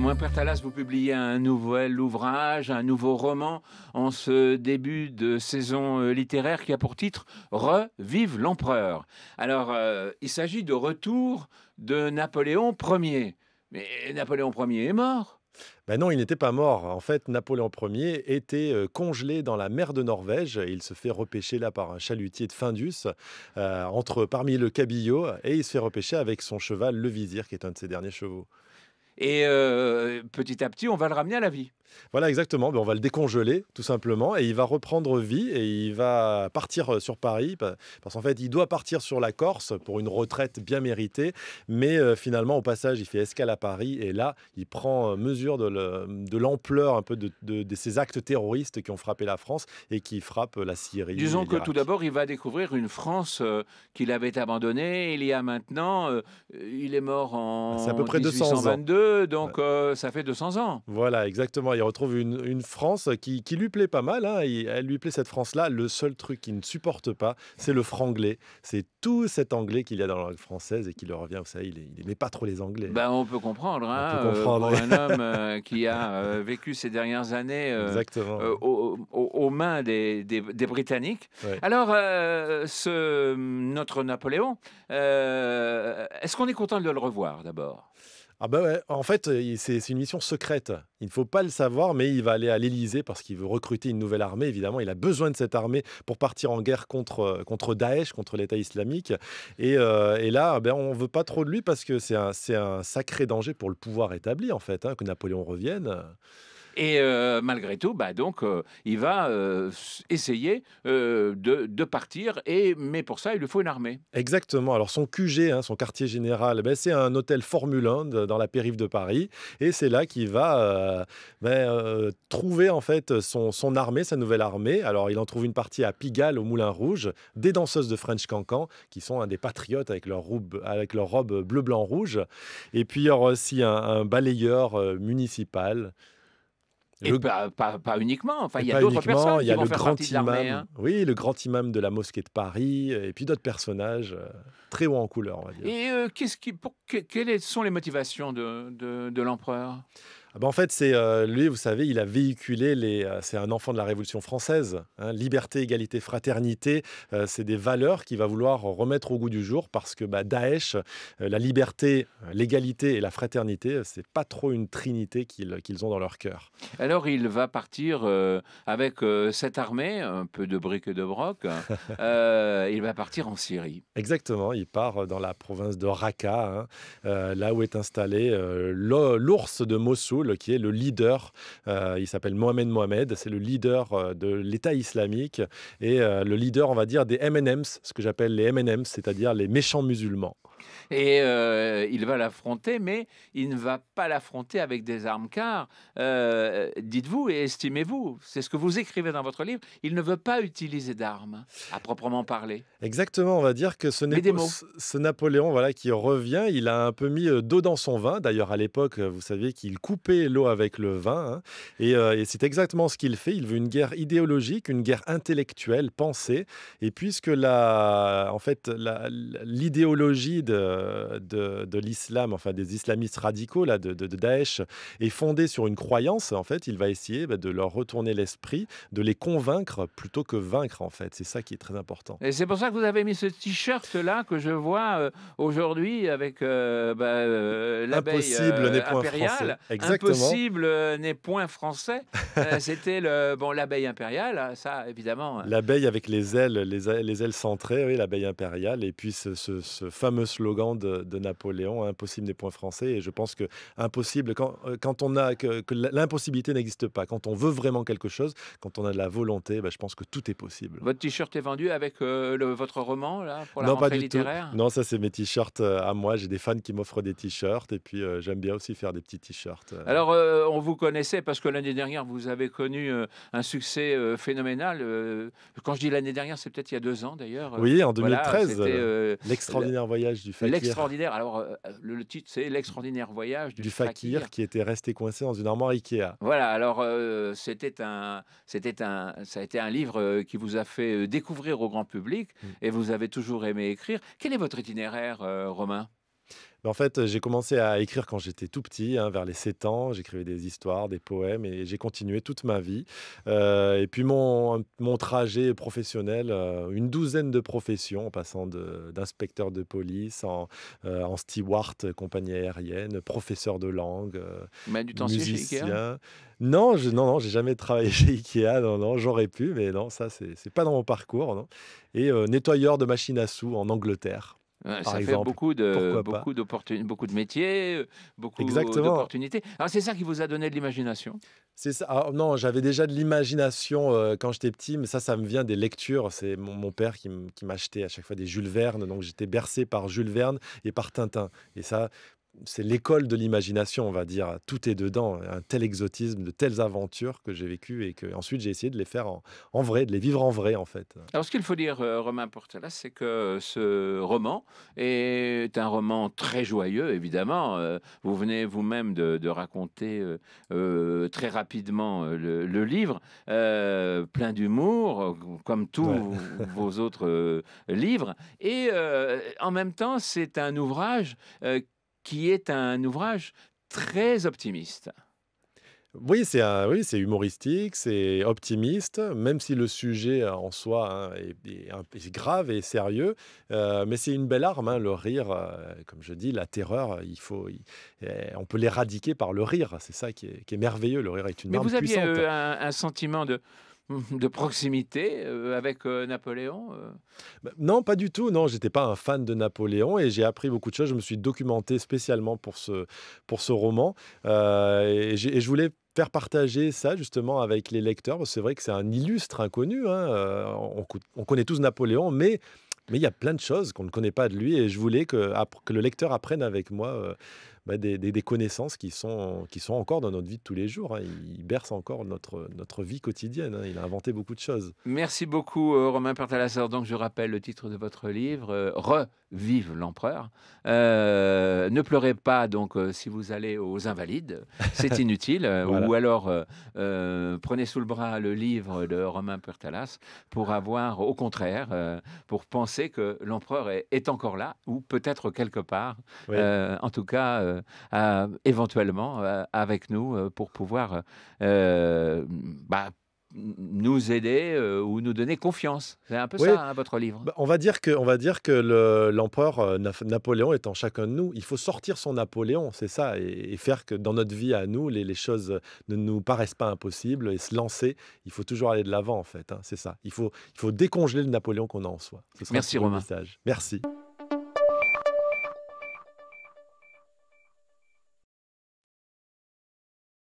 Romain Pertalas, vous publiez un nouvel ouvrage, un nouveau roman en ce début de saison littéraire qui a pour titre Revive l'empereur. Alors, il s'agit de retour de Napoléon Ier. Mais Napoléon Ier est mort. Ben non, il n'était pas mort. En fait, Napoléon Ier était congelé dans la mer de Norvège. Il se fait repêcher là par un chalutier de Findus, parmi le cabillaud, et il se fait repêcher avec son cheval, le vizir, qui est un de ses derniers chevaux. Et petit à petit, on va le ramener à la vie. Voilà, exactement. Ben, on va le décongeler, tout simplement, et il va reprendre vie et il va partir sur Paris, parce qu'en fait, il doit partir sur la Corse pour une retraite bien méritée, mais finalement, au passage, il fait escale à Paris, et là, il prend mesure de l'ampleur un peu de ces actes terroristes qui ont frappé la France et qui frappent la Syrie Disons et que tout l'Irak. d'abord, il va découvrir une France qu'il avait abandonnée il y a maintenant. Il est mort C'est à peu en près 200 ans. 1822, donc ça fait 200 ans. Voilà, exactement. Il retrouve une France qui lui plaît pas mal, hein. Elle lui plaît, cette France-là. Le seul truc qu'il ne supporte pas, c'est le franglais. C'est tout cet anglais qu'il y a dans la langue française et qui le revient. Vous savez, il n'aimait pas trop les Anglais. Ben, on peut comprendre, On peut hein, comprendre, pour oui. un homme qui a vécu ces dernières années Exactement. aux mains des Britanniques. Ouais. Alors, notre Napoléon, est-ce qu'on est content de le revoir d'abord? Ah bah ouais, en fait, c'est une mission secrète. Il ne faut pas le savoir, mais il va aller à l'Élysée parce qu'il veut recruter une nouvelle armée. Évidemment, il a besoin de cette armée pour partir en guerre contre Daesh, contre l'État islamique. Et là, ben, on ne veut pas trop de lui parce que c'est un sacré danger pour le pouvoir établi, en fait, hein, que Napoléon revienne. Et malgré tout, bah, donc, il va essayer de partir, mais pour ça, il lui faut une armée. Exactement. Alors son QG, hein, son quartier général, ben, c'est un hôtel Formule 1 dans la périph' de Paris. Et c'est là qu'il va trouver en fait son armée, sa nouvelle armée. Alors il en trouve une partie à Pigalle, au Moulin Rouge, des danseuses de French Cancan, qui sont des patriotes avec leur robe bleu, blanc, rouge. Et puis il y aura aussi un balayeur municipal. Et Le pas uniquement, enfin, Et il y a pas d'autres uniquement, personnes il y qui a vont le faire partie grand de l'armée, imam, hein. oui, le grand imam de la mosquée de Paris, et puis d'autres personnages très haut en couleur, on va dire. Et quelles sont les motivations de l'empereur? Ah bah, en fait, c'est lui, vous savez, il a véhiculé c'est un enfant de la Révolution française, hein, liberté, égalité, fraternité. C'est des valeurs qu'il va vouloir remettre au goût du jour parce que bah, Daesh, la liberté, l'égalité et la fraternité, c'est pas trop une trinité qu'ils ont dans leur cœur. Alors, il va partir avec cette armée, un peu de bric et de broc, il va partir en Syrie. Exactement, il part dans la province de Raqqa, hein, là où est installé l'ours de Mossoul, qui est le leader. Il s'appelle Mohamed, c'est le leader de l'État islamique et le leader, on va dire, des M&M's, ce que j'appelle les M&M's, c'est-à-dire les méchants musulmans. Et il va l'affronter, mais il ne va pas l'affronter avec des armes, car, dites-vous et estimez-vous, c'est ce que vous écrivez dans votre livre, il ne veut pas utiliser d'armes, à proprement parler, Exactement, on va dire que mais des mots. Ce Napoléon, voilà, qui revient, il a un peu mis d'eau dans son vin. D'ailleurs, à l'époque, vous saviez qu'il coupait l'eau avec le vin, hein, et c'est exactement ce qu'il fait. Il veut une guerre idéologique, une guerre intellectuelle, pensée. Et puisque en fait, l'idéologie de l'islam, enfin des islamistes radicaux, là, de Daesh, est fondée sur une croyance, en fait, il va essayer de leur retourner l'esprit, de les convaincre plutôt que vaincre, en fait. C'est ça qui est très important. Et c'est pour ça que vous avez mis ce t-shirt-là que je vois aujourd'hui avec l'abeille Impossible n'est point français. impériale. Exactement. Impossible n'est point français. C'était l'abeille impériale, ça évidemment. L'abeille avec les ailes centrées, oui, l'abeille impériale. Et puis ce fameux slogan de Napoléon, impossible n'est point français. Et je pense que impossible, quand on a que l'impossibilité n'existe pas. Quand on veut vraiment quelque chose, quand on a de la volonté, je pense que tout est possible. Votre t-shirt est vendu avec votre roman là pour la Non, pas rentrée du tout. littéraire? Non, ça c'est mes t-shirts à moi. J'ai des fans qui m'offrent des t-shirts et puis j'aime bien aussi faire des petits t-shirts. Alors, on vous connaissait parce que l'année dernière, vous avez connu un succès phénoménal. Quand je dis l'année dernière, c'est peut-être il y a 2 ans d'ailleurs. Oui, en Voilà, 2013, c'était l'extraordinaire voyage du fakir. l'extraordinaire. Alors, le titre, c'est L'extraordinaire voyage du Du fakir. fakir qui était resté coincé dans une armoire Ikea. Voilà, alors ça a été un livre qui vous a fait découvrir au grand public Mm. et vous avez toujours aimé écrire. Quel est votre itinéraire, Romain? En fait, j'ai commencé à écrire quand j'étais tout petit, hein, vers les 7 ans. J'écrivais des histoires, des poèmes et j'ai continué toute ma vie. Et puis mon trajet professionnel, une douzaine de professions en passant d'inspecteur de police en steward, compagnie aérienne, professeur de langue, Mais du temps chez Ikea? musicien. Non, j'ai jamais travaillé chez Ikea, non, non, j'aurais pu, mais non, ça c'est pas dans mon parcours, non. Et nettoyeur de machines à sous en Angleterre, par Ça fait exemple. Pourquoi pas? beaucoup de métiers, beaucoup Exactement. d'opportunités. Alors c'est ça qui vous a donné de l'imagination? C'est ça. Alors non, j'avais déjà de l'imagination, quand j'étais petit, mais ça me vient des lectures. C'est mon père qui m'achetait à chaque fois des Jules Verne, donc j'étais bercé par Jules Verne et par Tintin et ça, c'est l'école de l'imagination, on va dire. Tout est dedans, un tel exotisme, de telles aventures que j'ai vécues et qu'ensuite j'ai essayé de les faire en vrai, de les vivre en vrai, en fait. Alors, ce qu'il faut dire, Romain Portalas, c'est que ce roman est un roman très joyeux, évidemment. Vous venez vous-même de raconter très rapidement le livre, plein d'humour, comme Ouais. tous vos autres livres. Et en même temps, c'est un ouvrage qui est un ouvrage très optimiste. Oui, c'est humoristique, c'est optimiste, même si le sujet, en soi, hein, est grave et sérieux, mais c'est une belle arme, hein, le rire, comme je dis, la terreur, on peut l'éradiquer par le rire. C'est ça qui est merveilleux. Le rire est une Mais arme vous aviez puissante. un sentiment de proximité avec Napoléon? Non, pas du tout, non, j'étais pas un fan de Napoléon et j'ai appris beaucoup de choses. Je me suis documenté spécialement pour ce roman, et je voulais faire partager ça justement avec les lecteurs, parce que c'est vrai que c'est un illustre inconnu, hein, on connaît tous Napoléon, mais il y a plein de choses qu'on ne connaît pas de lui et je voulais que le lecteur apprenne avec moi, des connaissances qui sont encore dans notre vie de tous les jours, hein. Il berce encore notre vie quotidienne, hein. Il a inventé beaucoup de choses. Merci beaucoup, Romain Pertalasser. Donc, je rappelle le titre de votre livre, Revive l'empereur. Ne pleurez pas, donc, si vous allez aux Invalides, c'est inutile. Voilà. Ou alors, prenez sous le bras le livre de Romain Pertalas pour avoir, au contraire, pour penser que l'empereur est encore là, ou peut-être quelque part, Oui. en tout cas, éventuellement, avec nous, pour pouvoir bah, nous aider, ou nous donner confiance. C'est un peu Oui, ça, hein, votre livre? bah, on va dire que l'empereur, Napoléon est en chacun de nous. Il faut sortir son Napoléon, c'est ça, et faire que dans notre vie à nous, les choses ne nous paraissent pas impossibles et se lancer. Il faut toujours aller de l'avant, en fait, hein, c'est ça. Il faut décongeler le Napoléon qu'on a en soi. Ce sera un Merci petit peu le Romain. message. Merci.